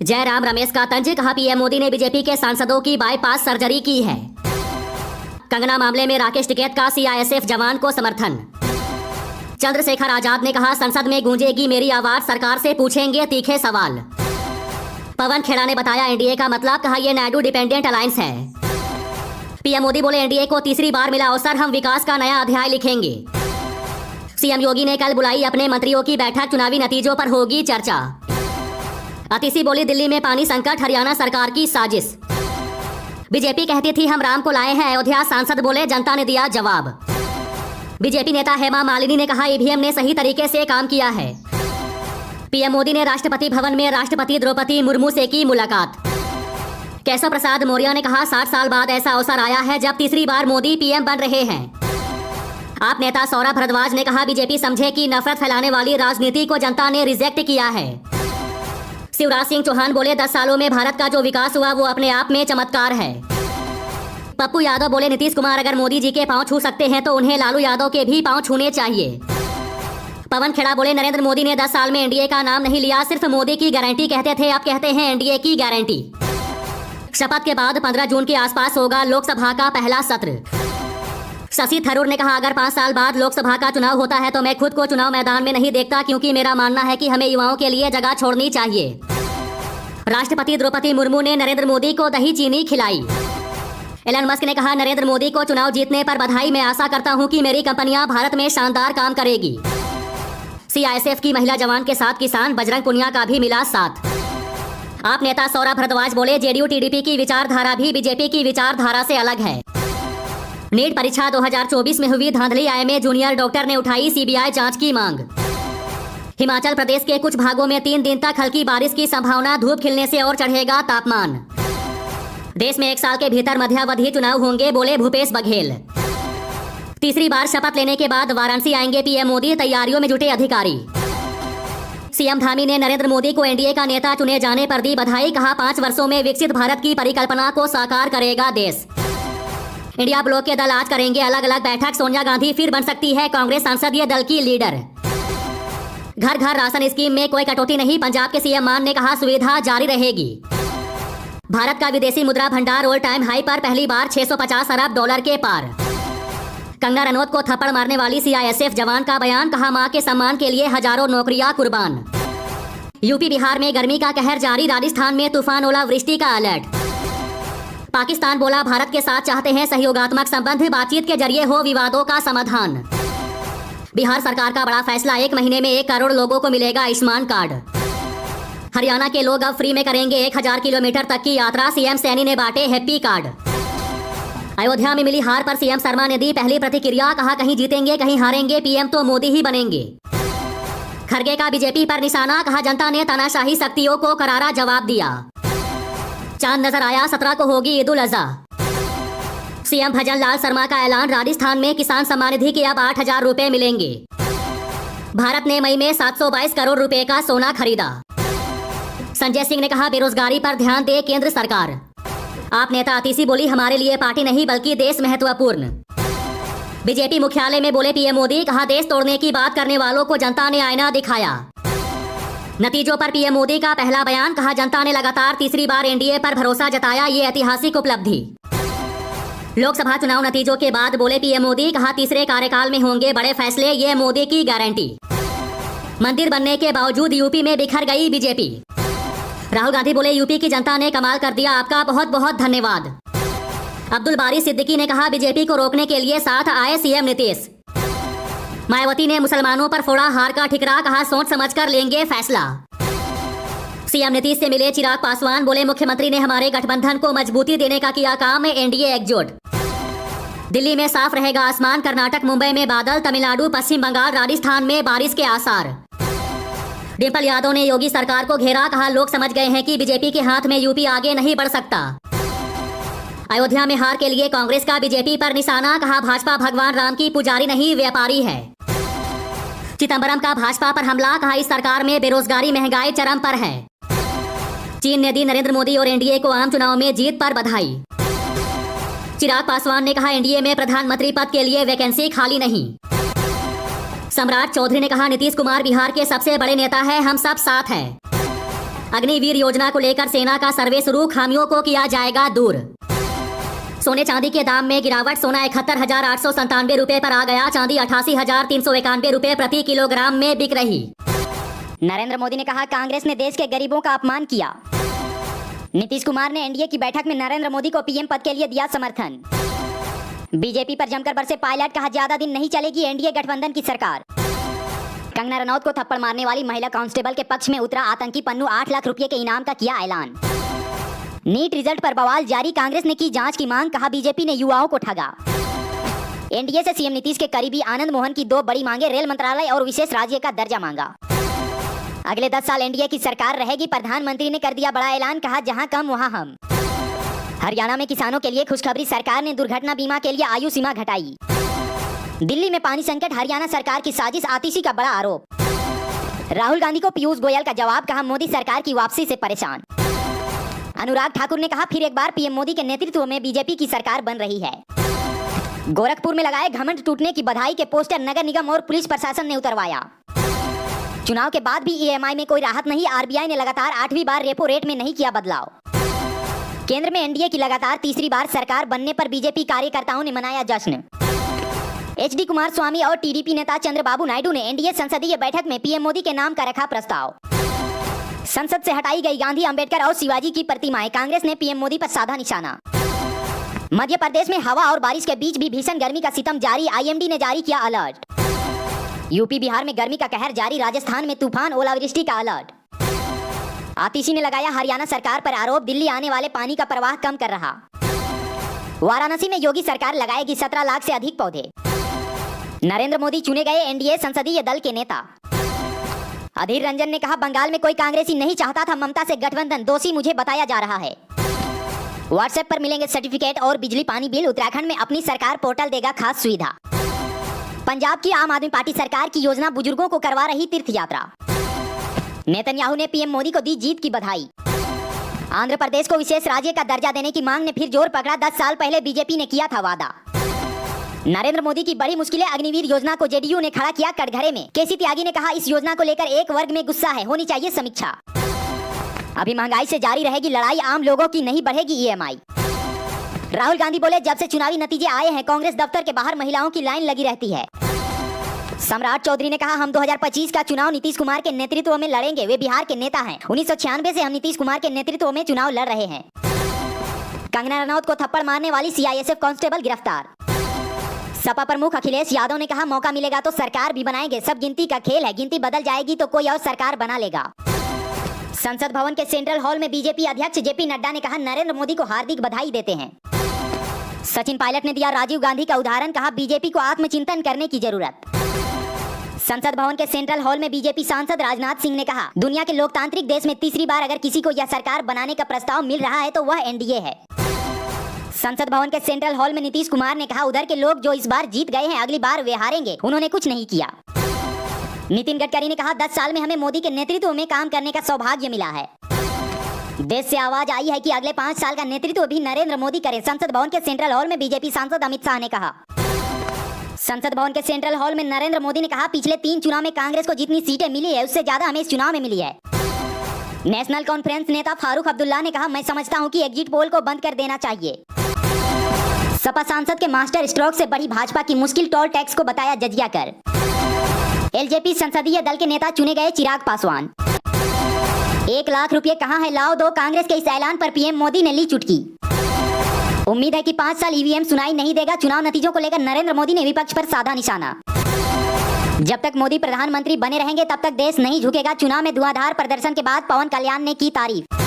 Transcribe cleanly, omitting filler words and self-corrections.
जयराम रमेश का तंज, कहा पीएम मोदी ने बीजेपी के सांसदों की बाईपास सर्जरी की है। कंगना मामले में राकेश टिकैत का सीआईएसएफ जवान को समर्थन। चंद्रशेखर आजाद ने कहा संसद में गूंजेगी मेरी आवाज, सरकार से पूछेंगे तीखे सवाल। पवन खेड़ा ने बताया एनडीए का मतलब, कहा यह नायडू डिपेंडेंट अलायंस है। पीएम मोदी बोले एनडीए को तीसरी बार मिला अवसर, हम विकास का नया अध्याय लिखेंगे। सीएम योगी ने कल बुलाई अपने मंत्रियों की बैठक, चुनावी नतीजों पर होगी चर्चा। अतिशी बोली दिल्ली में पानी संकट हरियाणा सरकार की साजिश। बीजेपी कहती थी हम राम को लाए हैं अयोध्या, सांसद बोले जनता ने दिया जवाब। बीजेपी नेता हेमा मालिनी ने कहा ईवीएम ने सही तरीके से काम किया है। पीएम मोदी ने राष्ट्रपति भवन में राष्ट्रपति द्रौपदी मुर्मू से की मुलाकात। केशव प्रसाद मौर्य ने कहा 60 साल बाद ऐसा अवसर आया है जब तीसरी बार मोदी पीएम बन रहे हैं। आप नेता सौरभ भारद्वाज ने कहा बीजेपी समझे कि नफरत फैलाने वाली राजनीति को जनता ने रिजेक्ट किया है। शिवराज सिंह चौहान बोले 10 सालों में भारत का जो विकास हुआ वो अपने आप में चमत्कार है। पप्पू यादव बोले नीतीश कुमार अगर मोदी जी के पांव छू सकते हैं तो उन्हें लालू यादव के भी पांव छूने चाहिए। पवन खेड़ा बोले नरेंद्र मोदी ने 10 साल में एनडीए का नाम नहीं लिया, सिर्फ मोदी की गारंटी कहते थे, अब कहते हैं एनडीए की गारंटी। शपथ के बाद 15 जून के आसपास होगा लोकसभा का पहला सत्र। शशि थरूर ने कहा अगर 5 साल बाद लोकसभा का चुनाव होता है तो मैं खुद को चुनाव मैदान में नहीं देखता, क्योंकि मेरा मानना है कि हमें युवाओं के लिए जगह छोड़नी चाहिए। राष्ट्रपति द्रौपदी मुर्मू ने नरेंद्र मोदी को दही चीनी खिलाई। एलन मस्क ने कहा नरेंद्र मोदी को चुनाव जीतने पर बधाई, मैं आशा करता हूं कि मेरी कंपनियां भारत में शानदार काम करेगी। सीआईएसएफ की महिला जवान के साथ किसान बजरंग पुनिया का भी मिला साथ। आप नेता सौरभ भारद्वाज बोले जेडीयू टीडीपी की विचारधारा भी बीजेपी की विचारधारा से अलग है। नीट परीक्षा 2024 में हुई धांधली आईएमए जूनियर डॉक्टर ने उठाई सीबीआई जांच की मांग। हिमाचल प्रदेश के कुछ भागों में 3 दिन तक हल्की बारिश की संभावना, धूप खिलने से और चढ़ेगा तापमान। देश में 1 साल के भीतर मध्यावधि चुनाव होंगे, बोले भूपेश बघेल। तीसरी बार शपथ लेने के बाद वाराणसी आएंगे पीएम मोदी, तैयारियों में जुटे अधिकारी। सीएम धामी ने नरेंद्र मोदी को एनडीए का नेता चुने जाने पर दी बधाई, कहा 5 वर्षों में विकसित भारत की परिकल्पना को साकार करेगा देश। इंडिया ब्लॉक के दल आज करेंगे अलग अलग बैठक, सोनिया गांधी फिर बन सकती है कांग्रेस संसदीय दल की लीडर। घर घर राशन स्कीम में कोई कटौती नहीं, पंजाब के सीएम मान ने कहा सुविधा जारी रहेगी। भारत का विदेशी मुद्रा भंडार ऑल टाइम हाई पर पहली बार 650 अरब डॉलर के पार। कंगना रनौत को थप्पड़ मारने वाली सीआईएसएफ जवान का बयान, कहा मां के सम्मान के लिए हजारों नौकरियां कुर्बान। यूपी बिहार में गर्मी का कहर जारी, राजस्थान में तूफान ओलावृष्टि का अलर्ट। पाकिस्तान बोला भारत के साथ चाहते हैं सहयोगात्मक संबंध, बातचीत के जरिए हो विवादों का समाधान। बिहार सरकार का बड़ा फैसला, 1 महीने में 1 करोड़ लोगों को मिलेगा आयुष्मान कार्ड। हरियाणा के लोग अब फ्री में करेंगे 1000 किलोमीटर तक की यात्रा, सीएम सैनी ने बांटे हैप्पी कार्ड। अयोध्या में मिली हार पर सीएम शर्मा ने दी पहली प्रतिक्रिया, कहा कहीं जीतेंगे कहीं हारेंगे, पीएम तो मोदी ही बनेंगे। खड़गे का बीजेपी पर निशाना, कहा जनता ने तानाशाही शक्तियों को करारा जवाब दिया। चांद नजर आया, 17 को होगी ईद उल अजहा। सीएम भजन लाल शर्मा का ऐलान, राजस्थान में किसान सम्मान निधि के अब 8000 रुपए मिलेंगे। भारत ने मई में 722 करोड़ रुपए का सोना खरीदा। संजय सिंह ने कहा बेरोजगारी पर ध्यान दे केंद्र सरकार। आप नेता अतिशी बोली हमारे लिए पार्टी नहीं बल्कि देश महत्वपूर्ण। बीजेपी मुख्यालय में बोले पीएम मोदी, कहा देश तोड़ने की बात करने वालों को जनता ने आईना दिखाया। नतीजों पर पीएम मोदी का पहला बयान, कहा जनता ने लगातार तीसरी बार एनडीए पर भरोसा जताया, ये ऐतिहासिक उपलब्धि। लोकसभा चुनाव नतीजों के बाद बोले पीएम मोदी, कहा तीसरे कार्यकाल में होंगे बड़े फैसले, ये मोदी की गारंटी। मंदिर बनने के बावजूद यूपी में बिखर गई बीजेपी। राहुल गांधी बोले यूपी की जनता ने कमाल कर दिया, आपका बहुत बहुत धन्यवाद। अब्दुल बारी सिद्दीकी ने कहा बीजेपी को रोकने के लिए साथ आए सीएम नीतीश। मायावती ने मुसलमानों पर फोड़ा हार का ठिकरा, कहा सोच समझकर लेंगे फैसला। सीएम नीतीश से मिले चिराग पासवान, बोले मुख्यमंत्री ने हमारे गठबंधन को मजबूती देने का किया काम, एनडीए एकजुट। दिल्ली में साफ रहेगा आसमान, कर्नाटक मुंबई में बादल, तमिलनाडु पश्चिम बंगाल राजस्थान में बारिश के आसार। डिम्पल यादव ने योगी सरकार को घेरा, कहा लोग समझ गए हैं कि बीजेपी के हाथ में यूपी आगे नहीं बढ़ सकता। अयोध्या में हार के लिए कांग्रेस का बीजेपी पर निशाना, कहा भाजपा भगवान राम की पुजारी नहीं व्यापारी है। चिदंबरम का भाजपा पर हमला, कहा इस सरकार में बेरोजगारी महंगाई चरम पर है। चीन ने दी नरेंद्र मोदी और एनडीए को आम चुनाव में जीत पर बधाई। चिराग पासवान ने कहा एनडीए में प्रधानमंत्री पद के लिए वैकेंसी खाली नहीं। सम्राट चौधरी ने कहा नीतीश कुमार बिहार के सबसे बड़े नेता है, हम सब साथ हैं। अग्निवीर योजना को लेकर सेना का सर्वे शुरू, खामियों को किया जाएगा दूर। सोने चांदी के दाम में गिरावट, सोना 71,897 रुपए पर आ गया, चांदी 88,391 रुपए प्रति किलोग्राम में बिक रही। नरेंद्र मोदी ने कहा कांग्रेस ने देश के गरीबों का अपमान किया। नीतीश कुमार ने एनडीए की बैठक में नरेंद्र मोदी को पीएम पद के लिए दिया समर्थन। बीजेपी पर जमकर बरसे पायलट, कहा ज्यादा दिन नहीं चलेगी एनडीए गठबंधन की सरकार। कंगना रनौत को थप्पड़ मारने वाली महिला कांस्टेबल के पक्ष में उतरा आतंकी पन्नू, 8 लाख रुपए के इनाम का किया ऐलान। नीट रिजल्ट पर बवाल जारी, कांग्रेस ने की जांच की मांग, कहा बीजेपी ने युवाओं को ठगा। एनडीए से सीएम नीतीश के करीबी आनंद मोहन की 2 बड़ी मांगे, रेल मंत्रालय और विशेष राज्य का दर्जा मांगा। अगले 10 साल एनडीए की सरकार रहेगी, प्रधानमंत्री ने कर दिया बड़ा ऐलान, कहा जहां कम वहां हम। हरियाणा में किसानों के लिए खुशखबरी, सरकार ने दुर्घटना बीमा के लिए आयु सीमा घटाई। दिल्ली में पानी संकट, हरियाणा सरकार की साजिश, आतिशी का बड़ा आरोप। राहुल गांधी को पीयूष गोयल का जवाब, कहा मोदी सरकार की वापसी से परेशान। अनुराग ठाकुर ने कहा फिर एक बार पीएम मोदी के नेतृत्व में बीजेपी की सरकार बन रही है। गोरखपुर में लगाए घमंड टूटने की बधाई के पोस्टर, नगर निगम और पुलिस प्रशासन ने उतरवाया। चुनाव के बाद भी ईएमआई में कोई राहत नहीं, आरबीआई ने लगातार 8वीं बार रेपो रेट में नहीं किया बदलाव। केंद्र में एनडीए की लगातार तीसरी बार सरकार बनने पर बीजेपी कार्यकर्ताओं ने मनाया जश्न। एचडी कुमारस्वामी और टीडीपी नेता चंद्रबाबू नायडू ने एनडीए संसदीय बैठक में पीएम मोदी के नाम का रखा प्रस्ताव। संसद से हटाई गई गांधी, अंबेडकर और शिवाजी की प्रतिमाएं, कांग्रेस ने पीएम मोदी पर साधा निशाना। मध्य प्रदेश में हवा और बारिश के बीच भी भीषण गर्मी का सितम जारी, आईएमडी ने जारी किया अलर्ट। यूपी बिहार में गर्मी का कहर जारी, राजस्थान में तूफान ओलावृष्टि का अलर्ट। आतिशी ने लगाया हरियाणा सरकार पर आरोप, दिल्ली आने वाले पानी का प्रवाह कम कर रहा। वाराणसी में योगी सरकार लगाएगी 17 लाख से अधिक पौधे। नरेंद्र मोदी चुने गए एनडीए संसदीय दल के नेता। अधीर रंजन ने कहा बंगाल में कोई कांग्रेसी नहीं चाहता था ममता से गठबंधन, दोषी मुझे बताया जा रहा है। व्हाट्सएप पर मिलेंगे सर्टिफिकेट और बिजली पानी बिल, उत्तराखंड में अपनी सरकार पोर्टल देगा खास सुविधा। पंजाब की आम आदमी पार्टी सरकार की योजना, बुजुर्गों को करवा रही तीर्थ यात्रा। नेतन्याहू ने पीएम मोदी को दी जीत की बधाई। आंध्र प्रदेश को विशेष राज्य का दर्जा देने की मांग ने फिर जोर पकड़ा, 10 साल पहले बीजेपी ने किया था वादा। नरेंद्र मोदी की बड़ी मुश्किलें, अग्निवीर योजना को जेडीयू ने खड़ा किया कटघरे में। केसी त्यागी ने कहा इस योजना को लेकर एक वर्ग में गुस्सा है, होनी चाहिए समीक्षा। अभी महंगाई से जारी रहेगी लड़ाई, आम लोगों की नहीं बढ़ेगी ईएमआई। राहुल गांधी बोले जब से चुनावी नतीजे आए हैं कांग्रेस दफ्तर के बाहर महिलाओं की लाइन लगी रहती है। सम्राट चौधरी ने कहा हम 2025 का चुनाव नीतीश कुमार के नेतृत्व में लड़ेंगे, वे बिहार के नेता हैं। 1996 से हम नीतीश कुमार के नेतृत्व में चुनाव लड़ रहे हैं। कंगना रनौत को थप्पड़ मारने वाली सीआईएसएफ कांस्टेबल गिरफ्तार। सपा प्रमुख अखिलेश यादव ने कहा मौका मिलेगा तो सरकार भी बनाएंगे, सब गिनती का खेल है, गिनती बदल जाएगी तो कोई और सरकार बना लेगा। संसद भवन के सेंट्रल हॉल में बीजेपी अध्यक्ष जेपी नड्डा ने कहा नरेंद्र मोदी को हार्दिक बधाई देते हैं। सचिन पायलट ने दिया राजीव गांधी का उदाहरण, कहा बीजेपी को आत्मचिंतन करने की जरूरत। संसद भवन के सेंट्रल हॉल में बीजेपी सांसद राजनाथ सिंह ने कहा दुनिया के लोकतांत्रिक देश में तीसरी बार अगर किसी को यह सरकार बनाने का प्रस्ताव मिल रहा है तो वह एनडीए है। संसद भवन के सेंट्रल हॉल में नीतीश कुमार ने कहा उधर के लोग जो इस बार जीत गए हैं अगली बार वे हारेंगे, उन्होंने कुछ नहीं किया। नितिन गडकरी ने कहा 10 साल में हमें मोदी के नेतृत्व में काम करने का सौभाग्य मिला है। देश से आवाज आई है कि अगले 5 साल का नेतृत्व भी नरेंद्र मोदी करे। संसद भवन के सेंट्रल हॉल में बीजेपी सांसद अमित शाह ने कहा। संसद भवन के सेंट्रल हॉल में नरेंद्र मोदी ने कहा पिछले 3 चुनाव में कांग्रेस को जितनी सीटें मिली है उससे ज्यादा हमें इस चुनाव में मिली है। नेशनल कॉन्फ्रेंस नेता फारूक अब्दुल्ला ने कहा मैं समझता हूं कि एग्जिट पोल को बंद कर देना चाहिए। सपा सांसद के मास्टर स्ट्रोक से बड़ी भाजपा की मुश्किल, टोल टैक्स को बताया जजिया कर। एलजेपी संसदीय दल के नेता चुने गए चिराग पासवान। 1 लाख रुपए कहां है लाओ दो, कांग्रेस के इस ऐलान पर पीएम मोदी ने ली चुटकी। उम्मीद है कि 5 साल ईवीएम सुनाई नहीं देगा, चुनाव नतीजों को लेकर नरेंद्र मोदी ने विपक्ष पर साधा निशाना। जब तक मोदी प्रधानमंत्री बने रहेंगे तब तक देश नहीं झुकेगा, चुनाव में धुआंधार प्रदर्शन के बाद पवन कल्याण ने की तारीफ।